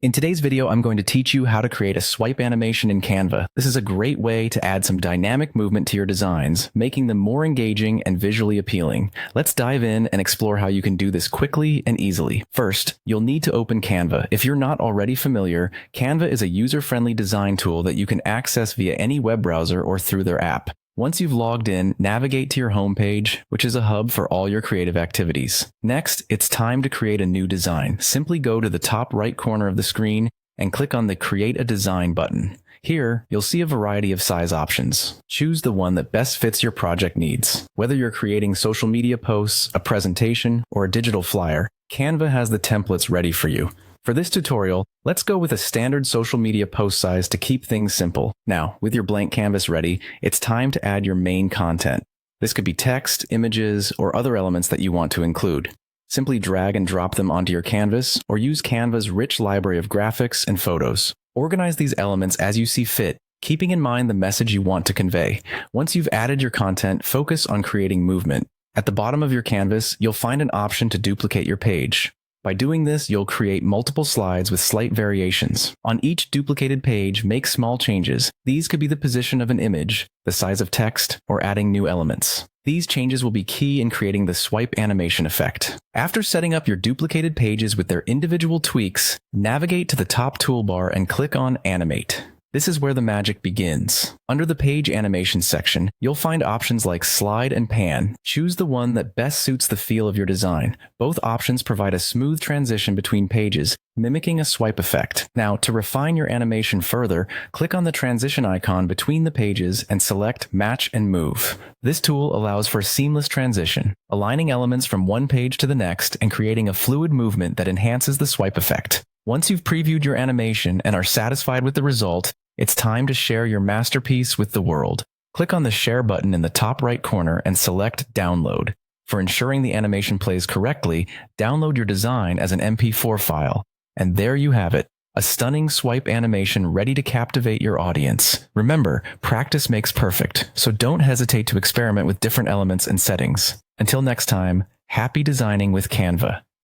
In today's video, I'm going to teach you how to create a swipe animation in Canva. This is a great way to add some dynamic movement to your designs, making them more engaging and visually appealing. Let's dive in and explore how you can do this quickly and easily. First, you'll need to open Canva. If you're not already familiar, Canva is a user-friendly design tool that you can access via any web browser or through their app. Once you've logged in, navigate to your homepage, which is a hub for all your creative activities. Next, it's time to create a new design. Simply go to the top right corner of the screen and click on the Create a Design button. Here, you'll see a variety of size options. Choose the one that best fits your project needs. Whether you're creating social media posts, a presentation, or a digital flyer, Canva has the templates ready for you. For this tutorial, let's go with a standard social media post size to keep things simple. Now, with your blank canvas ready, it's time to add your main content. This could be text, images, or other elements that you want to include. Simply drag and drop them onto your canvas, or use Canva's rich library of graphics and photos. Organize these elements as you see fit, keeping in mind the message you want to convey. Once you've added your content, focus on creating movement. At the bottom of your canvas, you'll find an option to duplicate your page. By doing this, you'll create multiple slides with slight variations. On each duplicated page, make small changes. These could be the position of an image, the size of text, or adding new elements. These changes will be key in creating the swipe animation effect. After setting up your duplicated pages with their individual tweaks, navigate to the top toolbar and click on Animate. This is where the magic begins. Under the Page Animation section, you'll find options like Slide and Pan. Choose the one that best suits the feel of your design. Both options provide a smooth transition between pages, mimicking a swipe effect. Now, to refine your animation further, click on the transition icon between the pages and select Match and Move. This tool allows for seamless transition, aligning elements from one page to the next and creating a fluid movement that enhances the swipe effect. Once you've previewed your animation and are satisfied with the result, it's time to share your masterpiece with the world. Click on the Share button in the top right corner and select Download. For ensuring the animation plays correctly, download your design as an MP4 file. And there you have it, a stunning swipe animation ready to captivate your audience. Remember, practice makes perfect, so don't hesitate to experiment with different elements and settings. Until next time, happy designing with Canva.